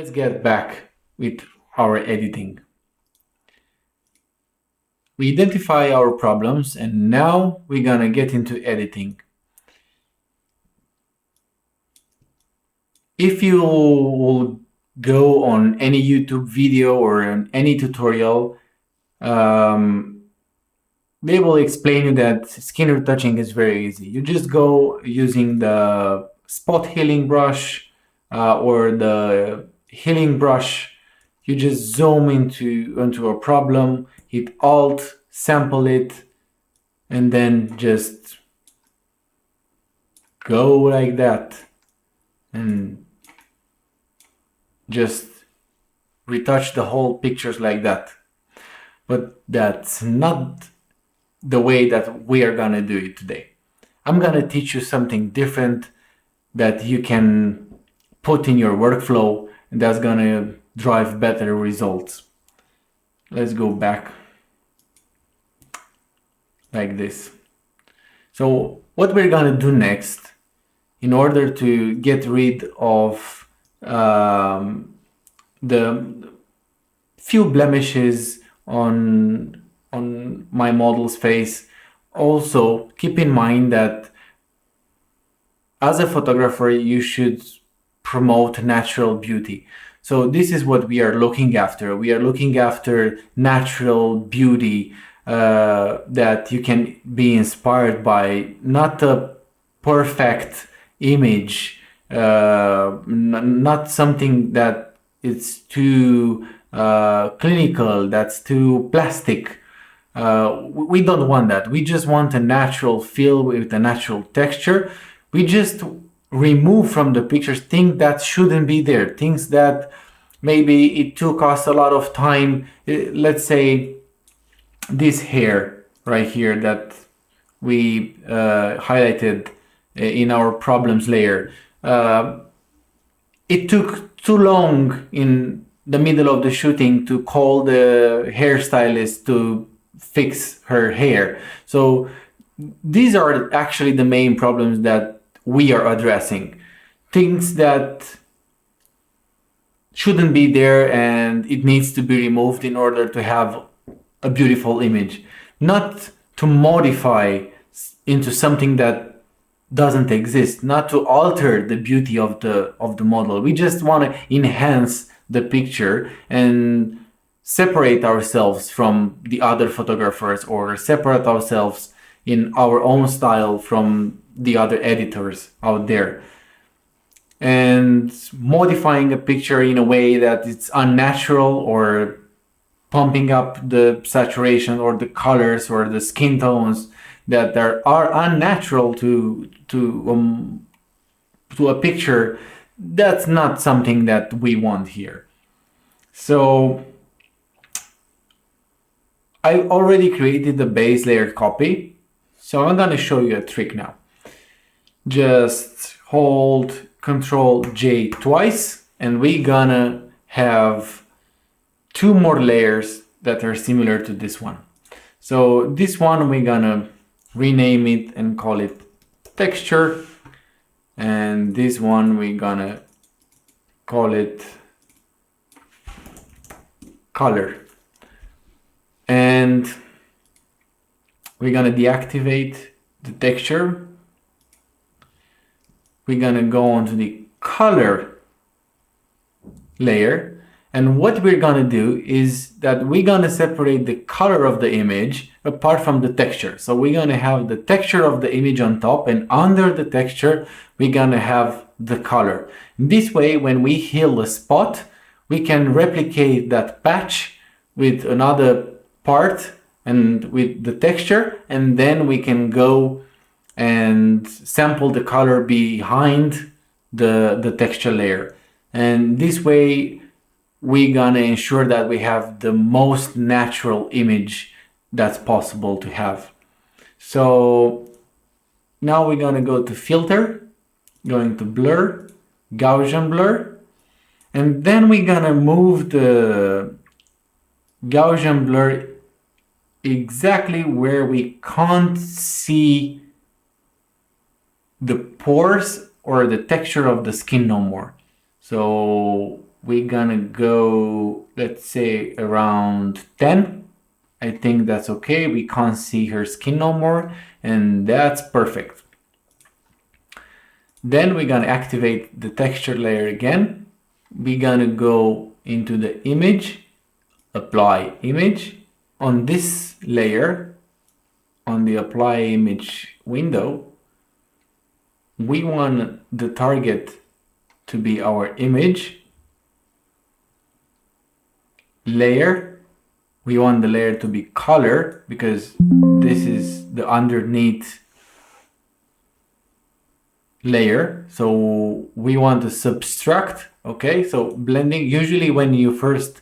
let's get back with our editing. We identify our problems and now we're gonna get into editing. If you will go on any YouTube video or on any tutorial, they will explain you that skin retouching is very easy. You just go using the spot healing brush or the healing brush. You just zoom into a problem, hit Alt, sample it, and then just go like that and just retouch the whole pictures like that. But that's not the way that we are gonna do it today. I'm gonna teach you something different that you can put in your workflow and that's gonna drive better results. Let's go back like this. So what we're gonna do next, in order to get rid of the few blemishes on my model's face, also keep in mind that as a photographer you should promote natural beauty. So this is what we are looking after. We are looking after natural beauty that you can be inspired by, not a perfect image, not something that it's too clinical, that's too plastic. We don't want that. We just want a natural feel with a natural texture. We just remove from the pictures things that shouldn't be there, things that maybe it took us a lot of time. Let's say this hair right here that we highlighted in our problems layer. It took too long in the middle of the shooting to call the hairstylist to fix her hair. So these are actually the main problems that we are addressing. Things that shouldn't be there and it needs to be removed in order to have a beautiful image. Not to modify into something that doesn't exist, not to alter the beauty of the model. We just want to enhance the picture and separate ourselves from the other photographers, or separate ourselves in our own style from the other editors out there. And modifying a picture in a way that it's unnatural, or pumping up the saturation or the colors or the skin tones that are unnatural to a picture, that's not something that we want here. So I already created the base layer copy, so I'm gonna show you a trick now. Just hold Ctrl J twice and we're gonna have two more layers that are similar to this one. So this one we're gonna rename it and call it texture, and this one we're gonna call it color. And we're gonna deactivate the texture. We're gonna go onto the color layer, and what we're gonna do is that we're gonna separate the color of the image apart from the texture. So we're gonna have the texture of the image on top, and under the texture we're gonna have the color. This way, when we heal a spot, we can replicate that patch with another part and with the texture, and then we can go and sample the color behind the texture layer. And this way we're gonna ensure that we have the most natural image that's possible to have. So now we're gonna go to filter, going to blur, Gaussian blur, and then we're gonna move the Gaussian blur exactly where we can't see the pores or the texture of the skin no more. So we're gonna go, let's say, around 10. I think that's okay. We can't see her skin no more, and that's perfect. Then we're gonna activate the texture layer again. We're gonna go into the image, apply image. On this layer, on the apply image window, we want the target to be our image layer. We want the layer to be color because this is the underneath layer. So we want to subtract. Okay, so blending, usually when you first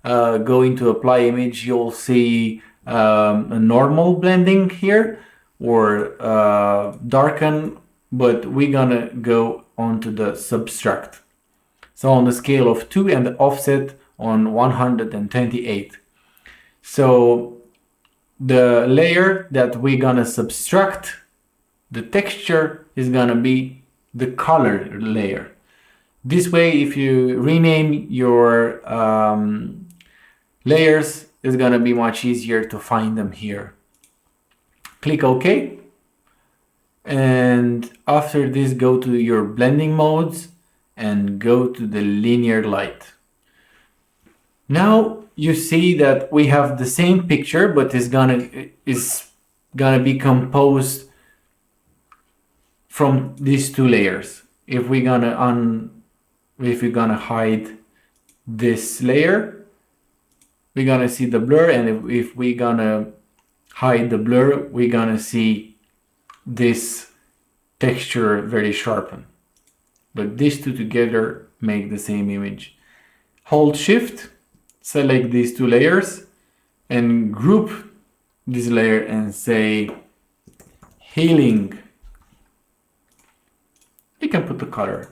go into apply image, you'll see a normal blending here or darken, but we're gonna go onto the subtract. So on the scale of 2 and the offset on 128. So the layer that we're gonna subtract, the texture is gonna be the color layer. This way, if you rename your layers, it's gonna be much easier to find them here. Click OK. And after this, go to your blending modes and go to the linear light. Now you see that we have the same picture, but it's gonna be composed from these two layers. If we're gonna hide this layer, we're gonna see the blur, and if we're gonna hide the blur, we're gonna see this texture very sharpened. But these two together make the same image. Hold Shift, select these two layers, and group this layer and say healing. You can put the color.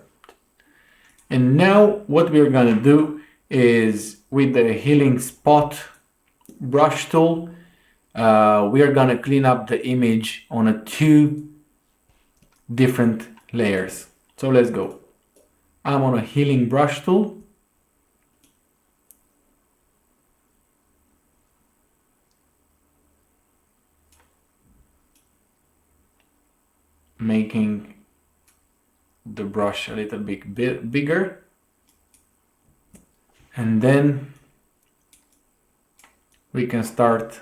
And now what we're gonna do is with the healing spot brush tool, we are gonna clean up the image on two different layers. So let's go. I'm on a healing brush tool. Making the brush a little bit bigger. And then we can start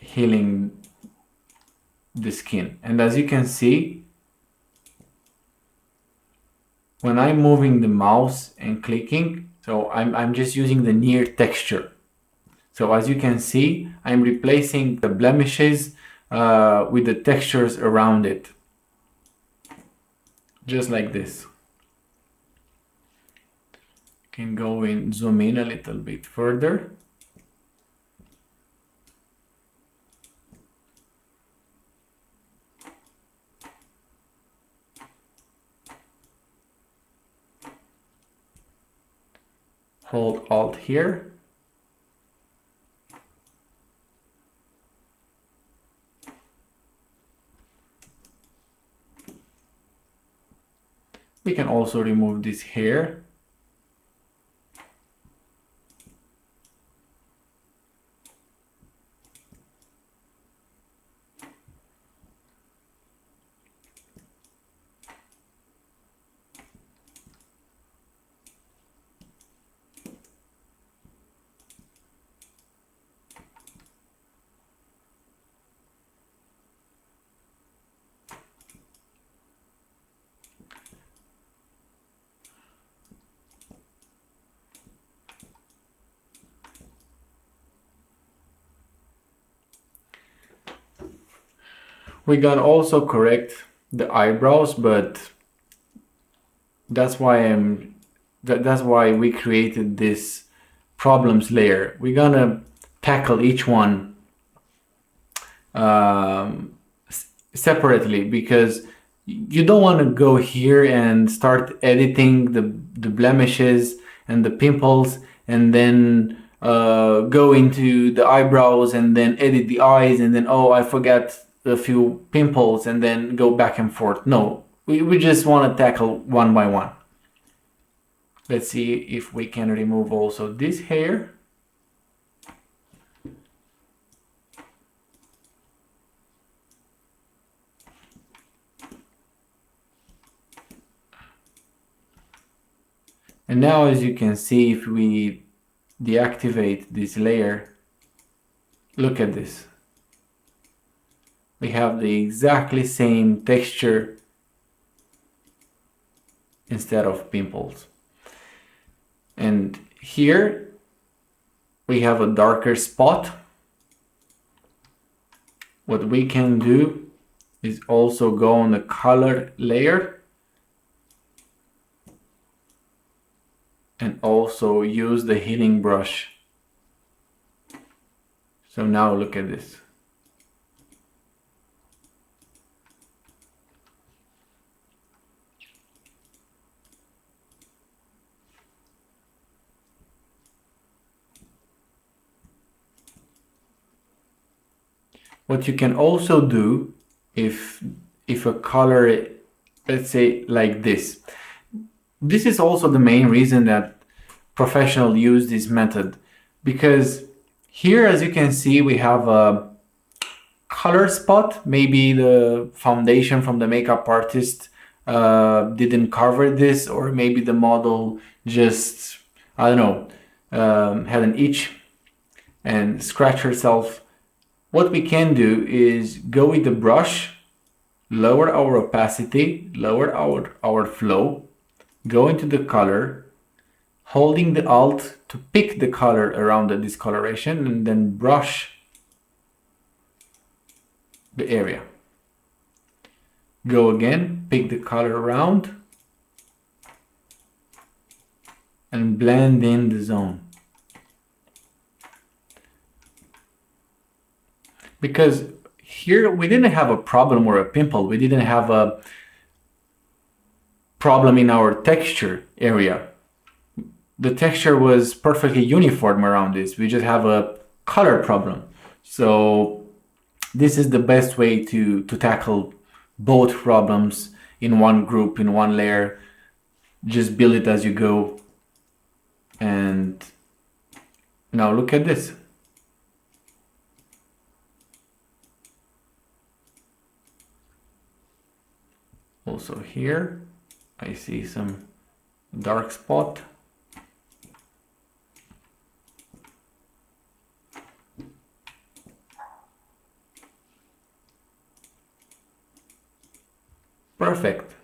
healing the skin. And as you can see, when I'm moving the mouse and clicking, so I'm just using the near texture. So as you can see, I'm replacing the blemishes with the textures around it. Just like this. Can go in, zoom in a little bit further. Hold Alt here. We can also remove this hair. We can also correct the eyebrows, but that's why we created this problems layer. We're gonna tackle each one separately, because you don't want to go here and start editing the blemishes and the pimples and then go into the eyebrows and then edit the eyes and then, oh, I forgot a few pimples and then go back and forth. No, we just want to tackle one by one. Let's see if we can remove also this hair. And now, as you can see, if we deactivate this layer, look at this. We have the exactly same texture instead of pimples. And here we have a darker spot. What we can do is also go on the color layer and also use the healing brush. So now look at this. What you can also do if a color, let's say like this. This is also the main reason that professionals use this method, because here, as you can see, we have a color spot. Maybe the foundation from the makeup artist didn't cover this, or maybe the model just, I don't know, had an itch and scratched herself. What we can do is go with the brush, lower our opacity, lower our flow, go into the color, holding the Alt to pick the color around the discoloration, and then brush the area. Go again, pick the color around, and blend in the zone. Because here we didn't have a problem or a pimple, we didn't have a problem in our texture area. The texture was perfectly uniform around this. We just have a color problem. So this is the best way to tackle both problems in one group, in one layer. Just build it as you go. And now look at this. Also here, I see some dark spot. Perfect.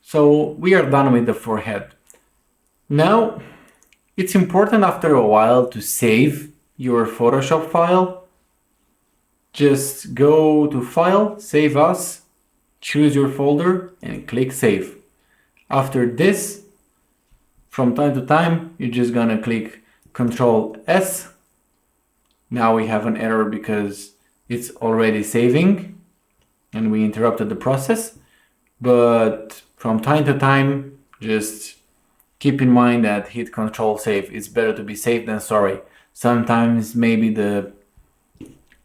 So we are done with the forehead. Now, it's important after a while to save your Photoshop file. Just go to File, Save As, choose your folder and click Save. After this, from time to time, you're just gonna click Control S. Now we have an error because it's already saving and we interrupted the process. But from time to time, just keep in mind that hit Control Save. It's better to be safe than sorry. Sometimes maybe the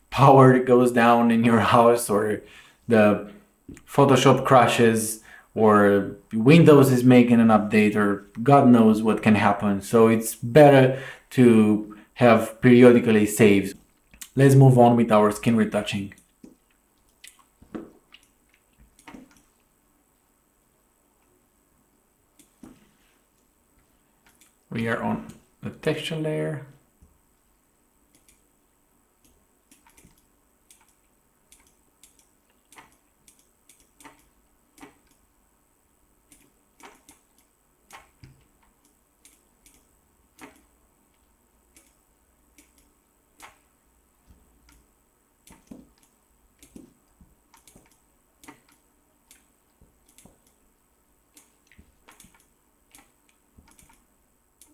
power goes down in your house, or the Photoshop crashes, or Windows is making an update, or God knows what can happen. So it's better to have periodically saves. Let's move on with our skin retouching. We are on the texture layer.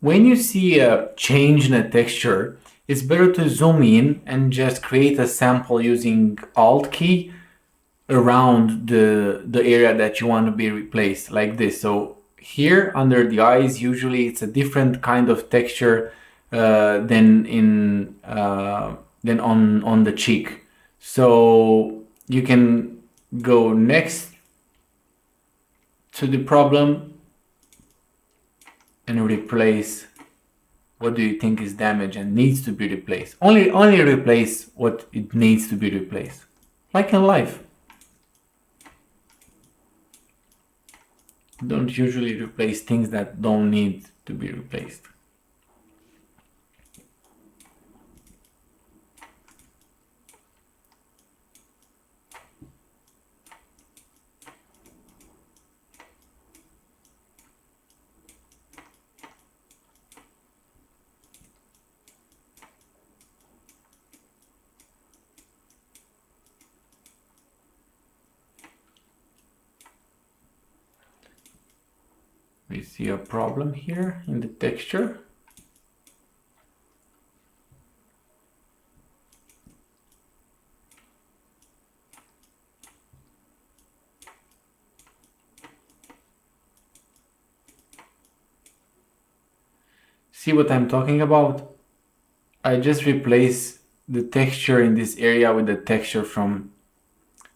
When you see a change in a texture, it's better to zoom in and just create a sample using Alt key around the area that you want to be replaced, like this. So here under the eyes, usually it's a different kind of texture than in than on the cheek. So you can go next to the problem and replace what do you think is damaged and needs to be replaced. Only replace what it needs to be replaced. Like in life. Don't usually replace things that don't need to be replaced. We see a problem here in the texture. See what I'm talking about? I just replace the texture in this area with the texture from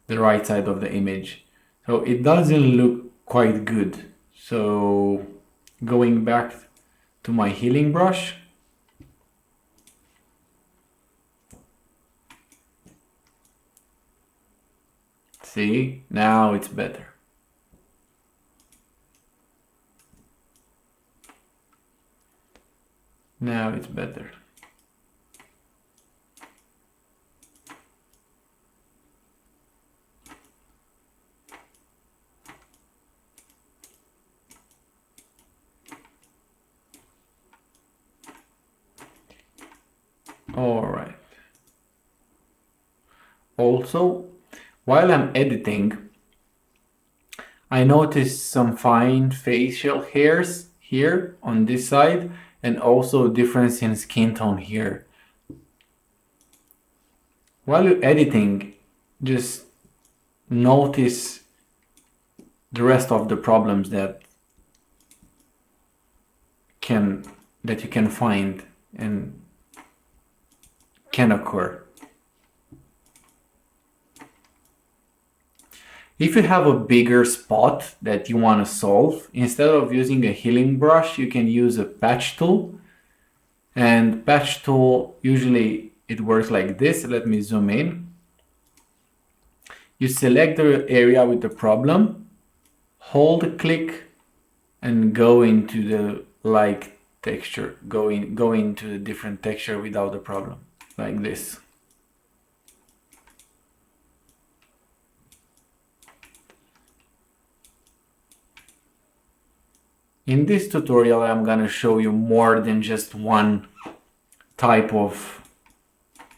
the right side of the image. So it doesn't look quite good. So going back to my healing brush, see, now it's better. Now it's better. All right. Also, while I'm editing, I noticed some fine facial hairs here on this side and also difference in skin tone here. While you're editing, just notice the rest of the problems that you can find and can occur. If you have a bigger spot that you want to solve, instead of using a healing brush, you can use a patch tool. And patch tool, usually it works like this. Let me zoom in. You select the area with the problem, hold click, and go into the like texture, go into a different texture without the problem, like this. In this tutorial, I'm gonna show you more than just one type of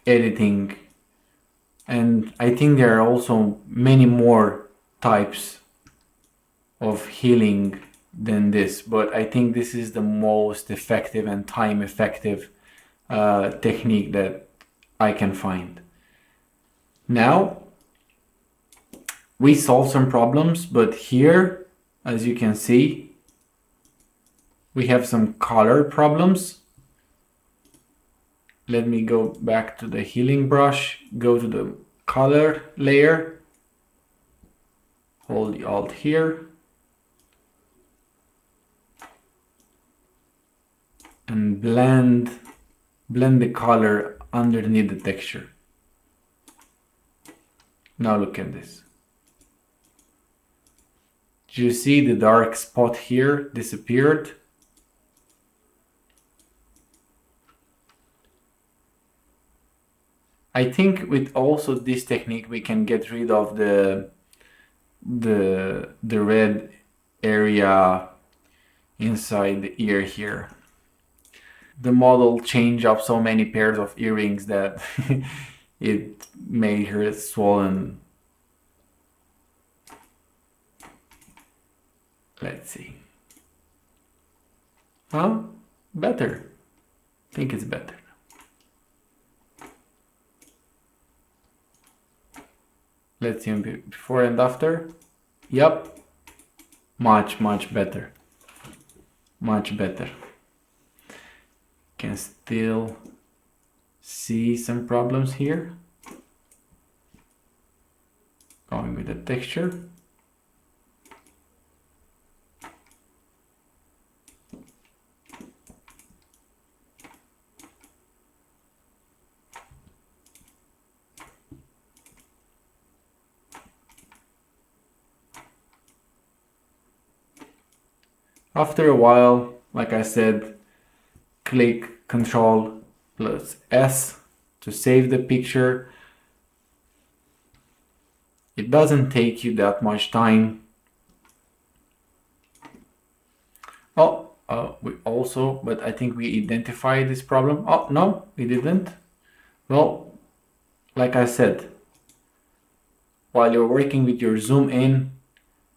editing, and I think there are also many more types of healing than this, but I think this is the most effective and time effective technique that I can find. Now we solve some problems, but here, as you can see, we have some color problems. Let me go back to the healing brush, go to the color layer, hold the Alt here, and blend the color underneath the texture. Now look at this. Do you see the dark spot here disappeared? I think with also this technique we can get rid of the red area inside the ear here. The model changed up so many pairs of earrings that it made her swollen. Let's see. Huh? Better. I think it's better. Let's see before and after. Yep. Much better. Much better. Can still see some problems here. Going with the texture. After a while, like I said, click Ctrl plus S to save the picture. It doesn't take you that much time. We also, but I think we identified this problem. Oh, no, we didn't. Well, like I said, while you're working with your zoom in,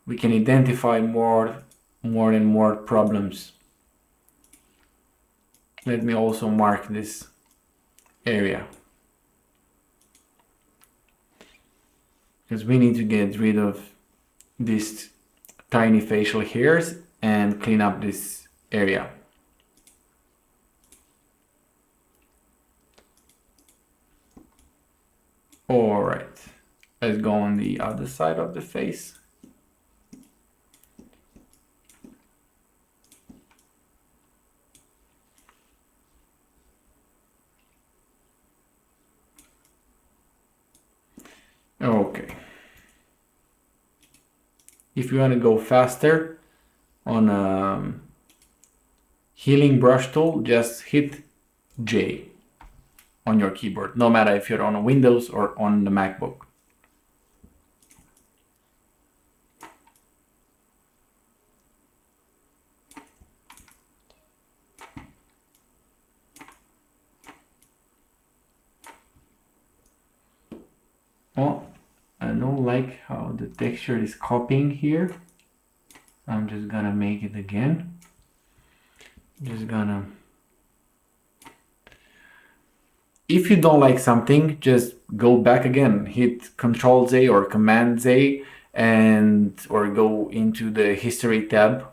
we can identify more and more problems. Let me also mark this area, because we need to get rid of these tiny facial hairs and clean up this area. All right, let's go on the other side of the face. Okay. If you want to go faster on healing brush tool, just hit J on your keyboard, no matter if you're on Windows or on the MacBook. Oh, I don't like how the texture is copying here. I'm just gonna make it again. Just gonna... If you don't like something, just go back again. Hit Ctrl Z or Command Z or go into the History tab.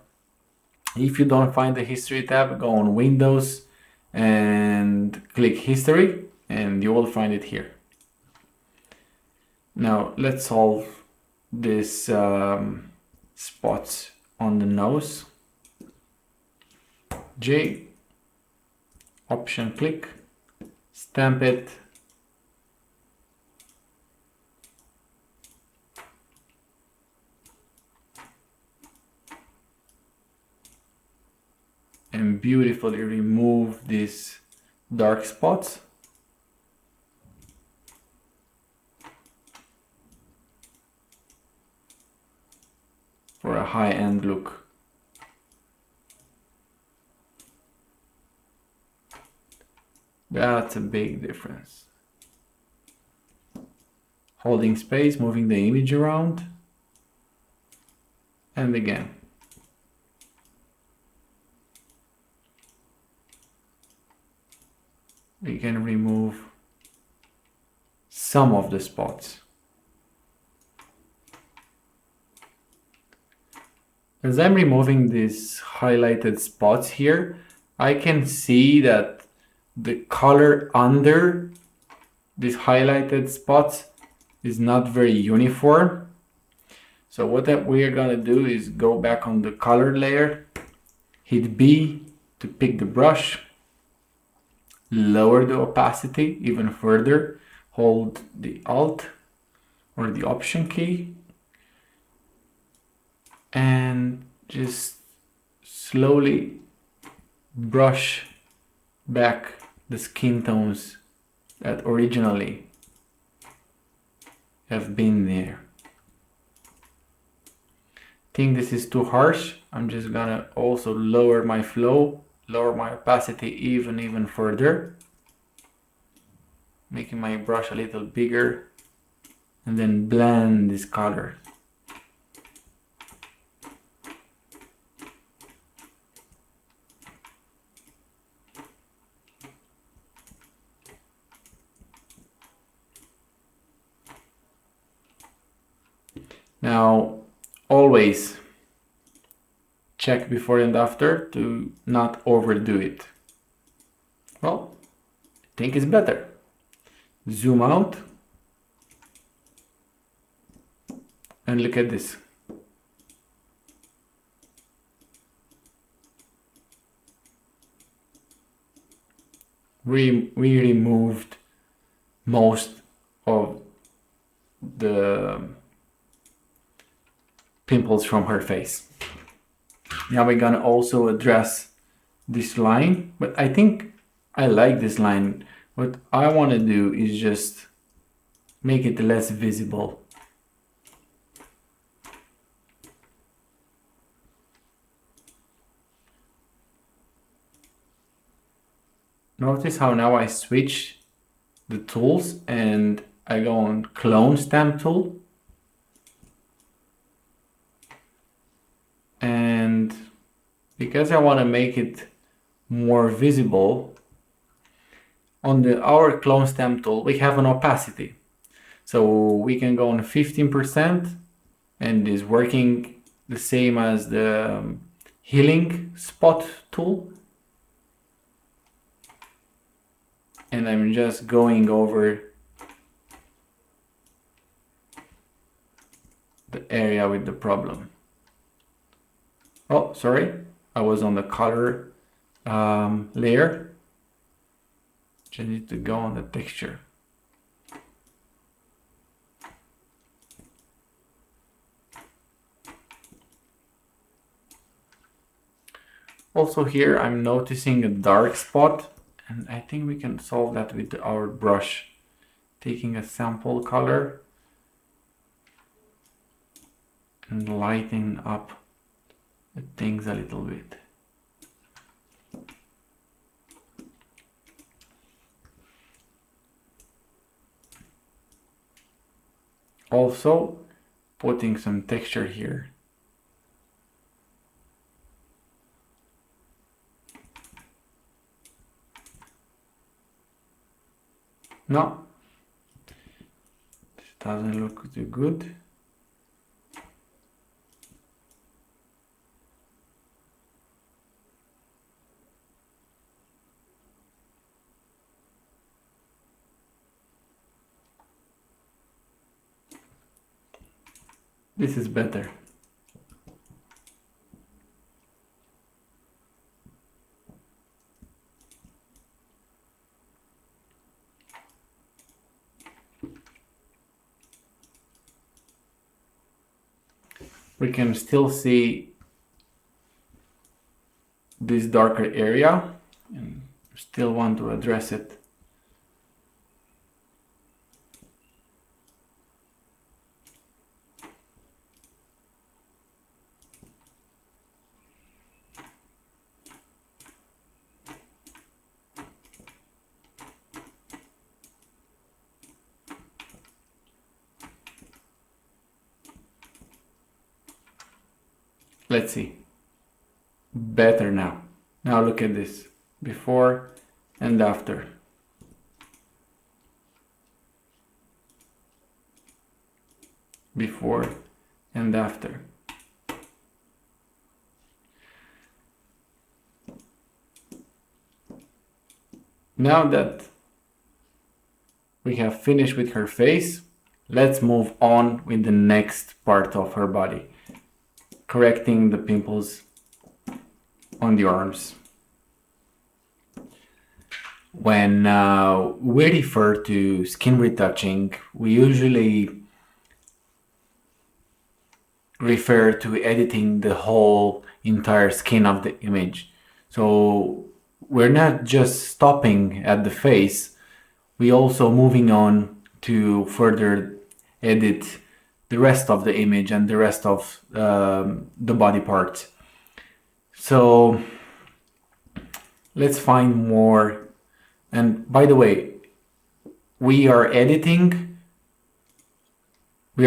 If you don't find the History tab, go on Windows and click History and you will find it here. Now let's solve this spots on the nose. J, Option click, stamp it, and beautifully remove these dark spots. For a high-end look. That's a big difference. Holding space, moving the image around, and again. We can remove some of the spots. As I'm removing these highlighted spots here, I can see that the color under these highlighted spots is not very uniform. So what we are gonna do is go back on the color layer, hit B to pick the brush, lower the opacity even further, hold the Alt or the Option key, and just slowly brush back the skin tones that originally have been there. Think this is too harsh. I'm just gonna also lower my flow, lower my opacity even further, making my brush a little bigger, and then blend this color. Now, always check before and after to not overdo it. Well, think it's better. Zoom out and look at this. We removed most of the pimples from her face. Now we're gonna also address this line, but I think I like this line. What I want to do is just make it less visible. Notice how now I switch the tools and I go on clone stamp tool. And because I want to make it more visible, on our clone stamp tool, we have an opacity. So we can go on 15% and is working the same as the healing spot tool. And I'm just going over the area with the problem. Oh, sorry, I was on the color layer. Just need to go on the texture. Also here, I'm noticing a dark spot, and I think we can solve that with our brush. Taking a sample color and lighten up the things a little bit. Also putting some texture here. No, this doesn't look too good. This is better. We can still see this darker area and still want to address it. Let's see. Better now. Now look at this. Before and after. Before and after. Now that we have finished with her face, let's move on with the next part of her body. Correcting the pimples on the arms. When we refer to skin retouching, we usually refer to editing the whole entire skin of the image. So we're not just stopping at the face, we also moving on to further edit the rest of the image and the rest of the body parts. So let's find more. And by the way, we are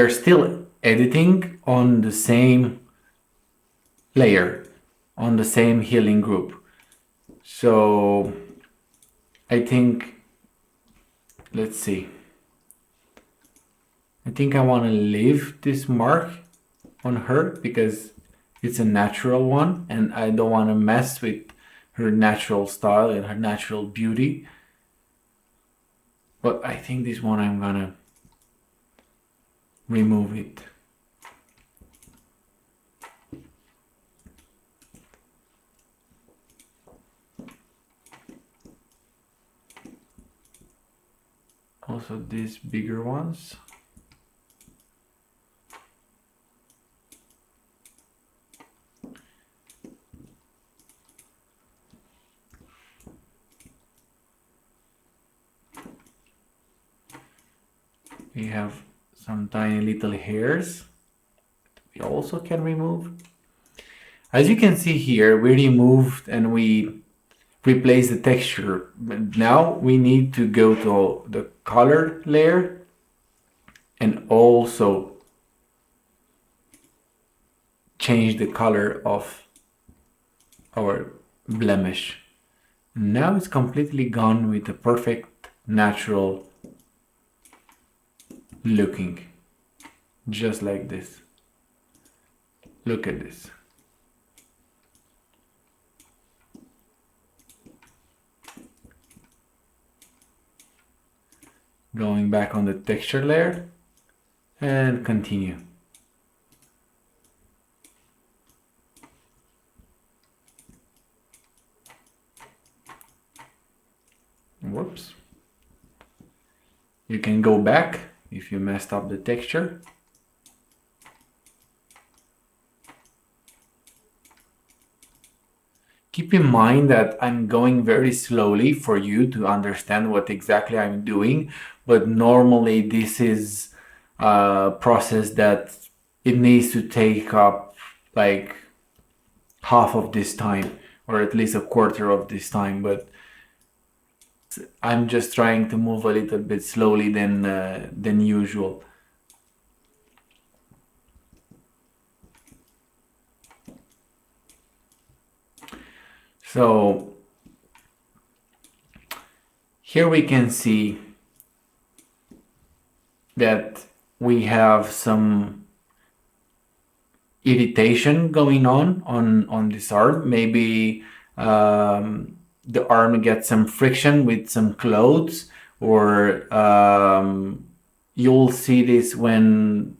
still editing on the same layer, on the same healing group. So I think, let's see. I think I want to leave this mark on her because it's a natural one and I don't want to mess with her natural style and her natural beauty. but I think this one I'm gonna remove it. Also these bigger ones. We have some tiny little hairs we also can remove. As you can see here, we removed and we replaced the texture. But now we need to go to the color layer and also change the color of our blemish. Now it's completely gone with a perfect natural looking, just like this. Look at this. Going back on the texture layer and continue. Whoops. You can go back if you messed up the texture. Keep in mind that I'm going very slowly for you to understand what exactly I'm doing, but normally this is a process that it needs to take up like half of this time, or at least a quarter of this time, but I'm just trying to move a little bit slowly than usual. So here we can see that we have some irritation going on this arm. Maybe the arm gets some friction with some clothes, or you'll see this when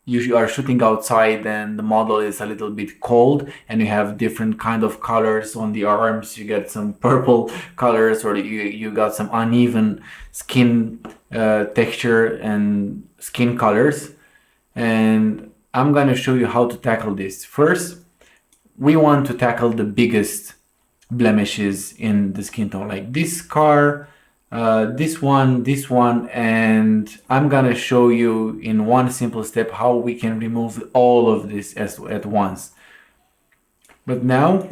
you are shooting outside and the model is a little bit cold and you have different kind of colors on the arms. You get some purple colors, or you got some uneven skin texture and skin colors. And I'm going to show you how to tackle this. First, we want to tackle the biggest blemishes in the skin tone, like this scar, this one, and I'm gonna show you in one simple step how we can remove all of this at once. But now,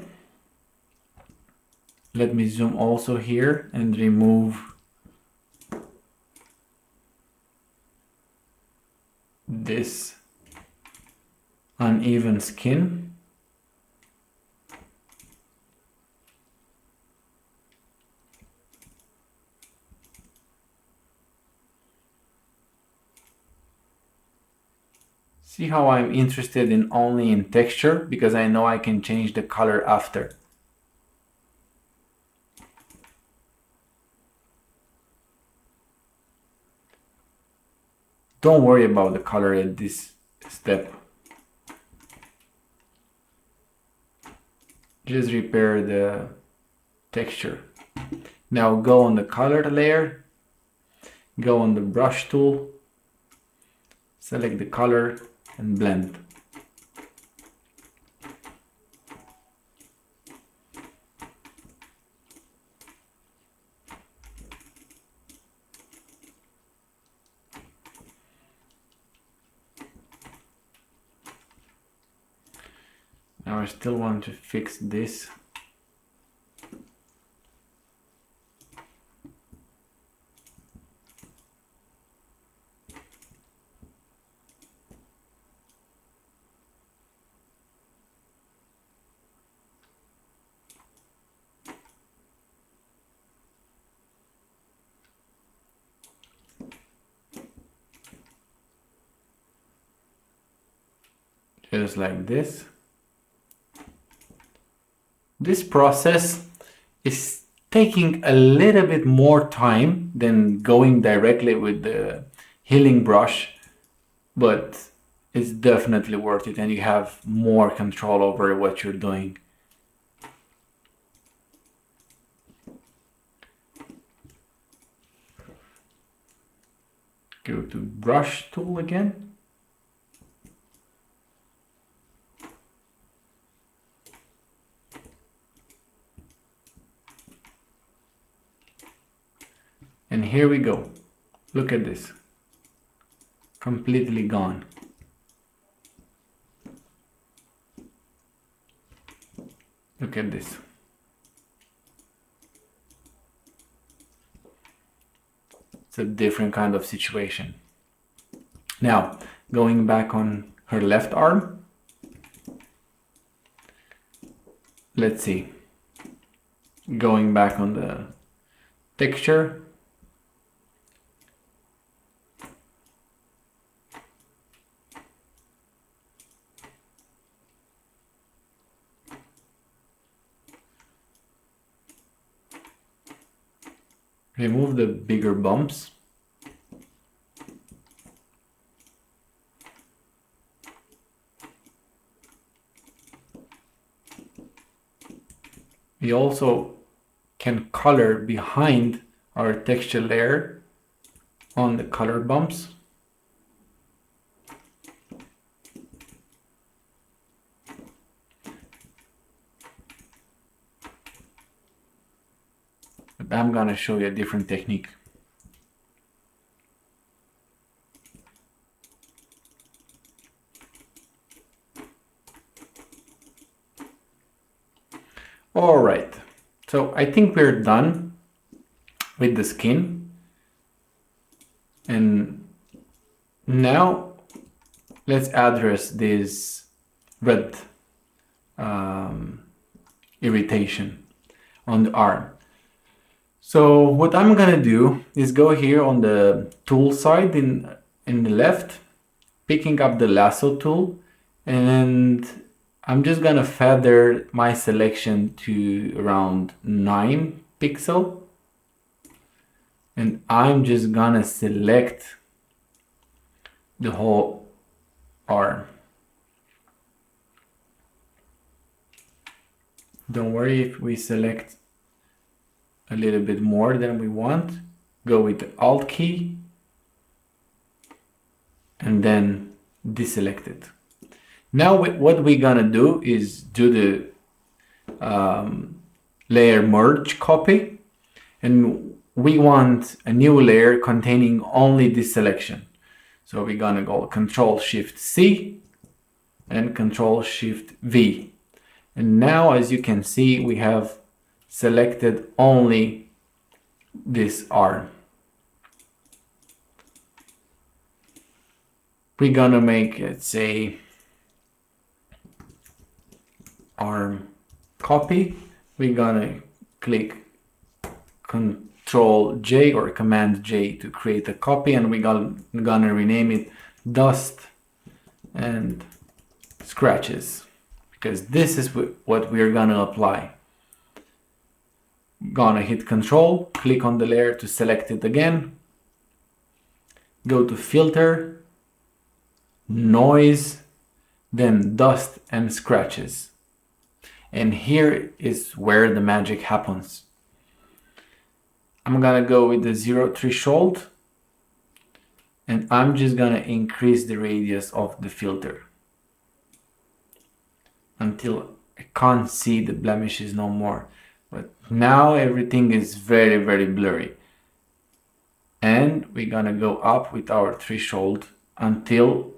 let me zoom also here and remove this uneven skin. See how I'm interested in only in texture, because I know I can change the color after. Don't worry about the color at this step. Just repair the texture. Now go on the color layer, go on the brush tool, select the color and blend. Now I still want to fix this. Just like this. This process is taking a little bit more time than going directly with the healing brush, but it's definitely worth it and you have more control over what you're doing. Go to brush tool again. And here we go. Look at this. Completely gone. Look at this. It's a different kind of situation. Now, going back on her left arm. Let's see. Going back on the texture. Remove the bigger bumps. We also can color behind our texture layer on the color bumps. But I'm gonna show you a different technique. All right, so I think we're done with the skin. And now let's address this red irritation on the arm. So what I'm gonna do is go here on the tool side in the left, picking up the lasso tool, and I'm just gonna feather my selection to around 9 pixels. And I'm just gonna select the whole arm. Don't worry if we select a little bit more than we want. Go with the Alt key and then deselect it. Now what we're gonna do is do the layer merge copy, and we want a new layer containing only this selection. So we're gonna go Control Shift C and Control Shift V. And now, as you can see, we have selected only this arm. We're gonna make, let's say, arm copy. We're gonna click Control J or Command J to create a copy, and we're gonna rename it Dust and Scratches, because this is what we're gonna apply. Gonna hit Control, click on the layer to select it again, go to Filter, Noise, then Dust and Scratches. And here is where the magic happens. I'm gonna go with the 0 threshold, and I'm just gonna increase the radius of the filter until I can't see the blemishes no more. But now everything is very, very blurry. And we're gonna go up with our threshold until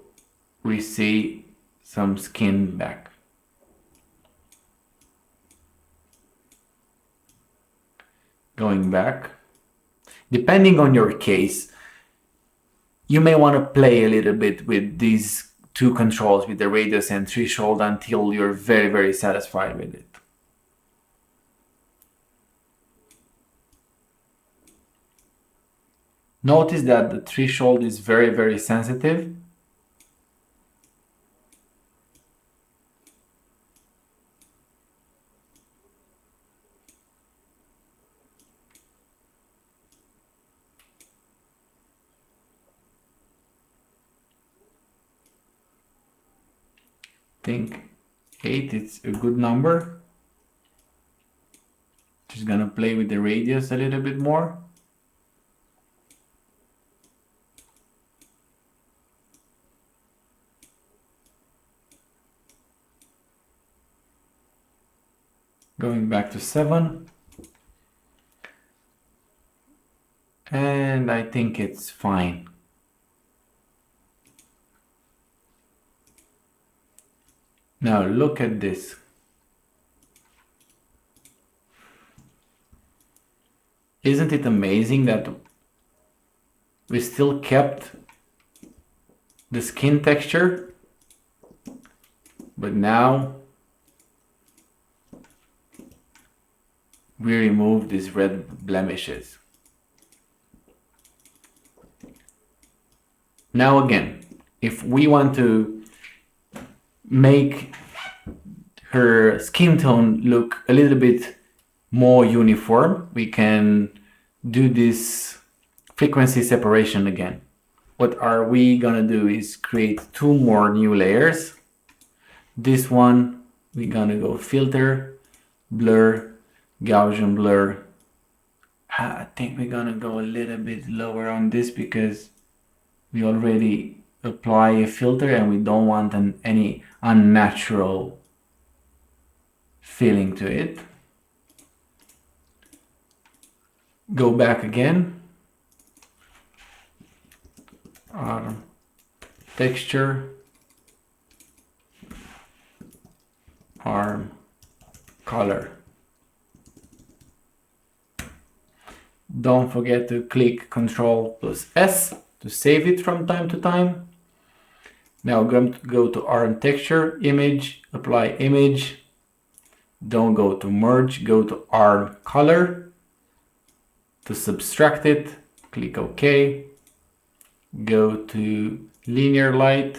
we see some skin back. Going back. Depending on your case, you may want to play a little bit with these two controls, with the radius and threshold, until you're very, very satisfied with it. Notice that the threshold is very, very sensitive. think 8 is a good number. Just gonna play with the radius a little bit more. Going back to 7. And I think it's fine. Now look at this. Isn't it amazing that we still kept the skin texture, but now we remove these red blemishes. Now again, if we want to make her skin tone look a little bit more uniform, we can do this frequency separation again. What are we gonna do is create 2 more new layers. This one, we're gonna go filter, blur, Gaussian blur. I think we're gonna go a little bit lower on this because we already apply a filter and we don't want any unnatural feeling to it. Go back again. Texture, arm, color. Don't forget to click Ctrl+S to save it from time to time. Now I'm going to go to arm texture, image, apply image. Don't go to merge, go to arm color. To subtract it, click OK. Go to linear light.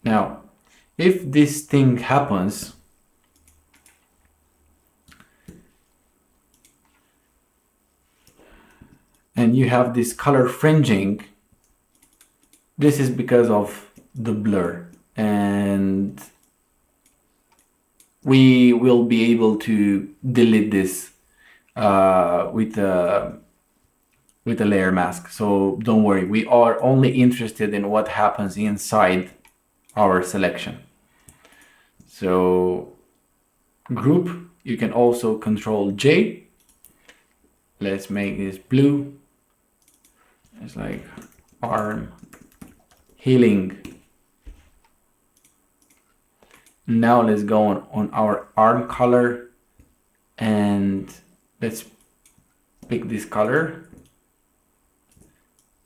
Now, if this thing happens, and you have this color fringing, this is because of the blur, and we will be able to delete this with a layer mask. So don't worry, we are only interested in what happens inside our selection. So group, you can also Ctrl+J. Let's make this blue. It's like arm healing. Now let's go on our arm color and let's pick this color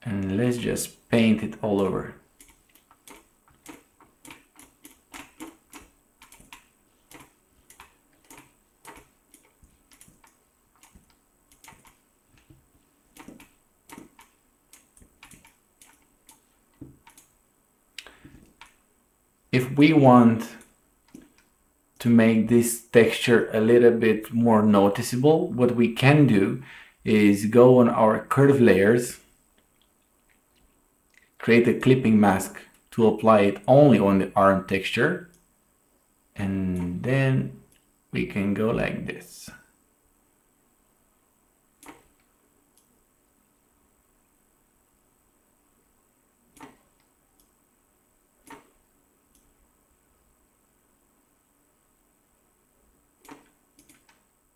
and let's just paint it all over. If we want to make this texture a little bit more noticeable, what we can do is go on our curve layers, create a clipping mask to apply it only on the arm texture, and then we can go like this.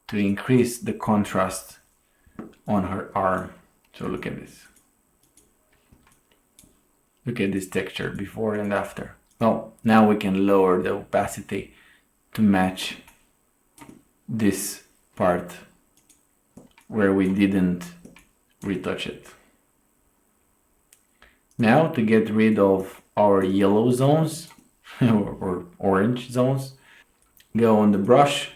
To increase the contrast on her arm. So look at this. Look at this texture before and after. Well, now we can lower the opacity to match this part where we didn't retouch it. Now to get rid of our yellow zones or orange zones, go on the brush.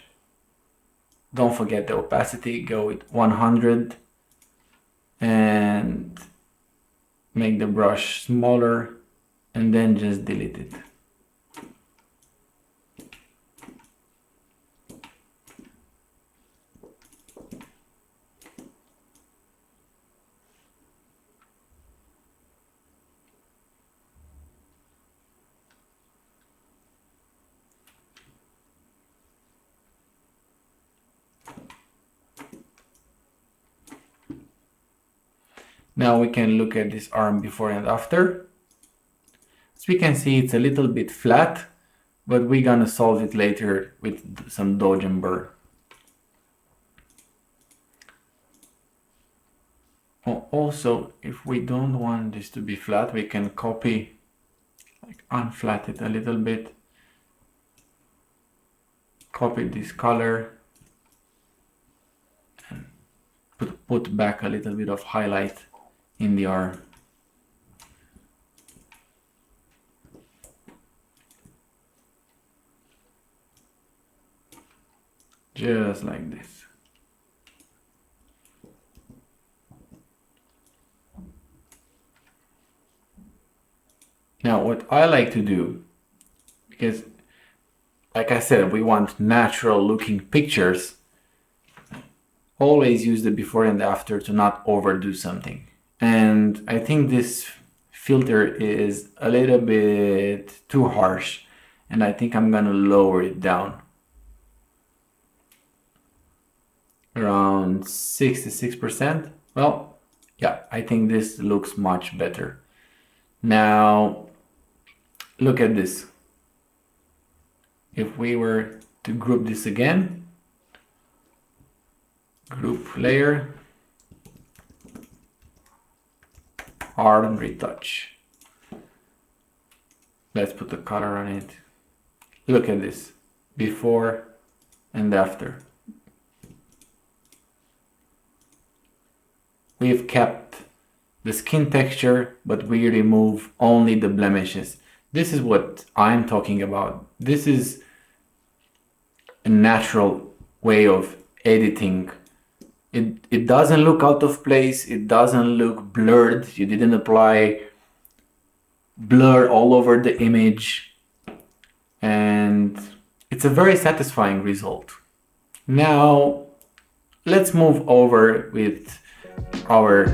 Don't forget the opacity, go with 100 and make the brush smaller and then just delete it. Now we can look at this arm before and after. As we can see, it's a little bit flat, but we're gonna solve it later with some dodge and burr. Also, if we don't want this to be flat, we can copy, like unflat it a little bit, copy this color, and put back a little bit of highlight in the arm. Just like this. Now, what I like to do, because like I said, we want natural looking pictures, always use the before and after to not overdo something. And I think this filter is a little bit too harsh, and I think I'm gonna lower it down around 66%. Well, yeah, I think this looks much better. Now, look at this. If we were to group this again, group layer, arm retouch. Let's put the color on it. Look at this, before and after. We've kept the skin texture, but we remove only the blemishes. This is what I'm talking about. This is a natural way of editing. It doesn't look out of place. It doesn't look blurred. You didn't apply blur all over the image. And it's a very satisfying result. Now, let's move over with our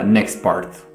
next part.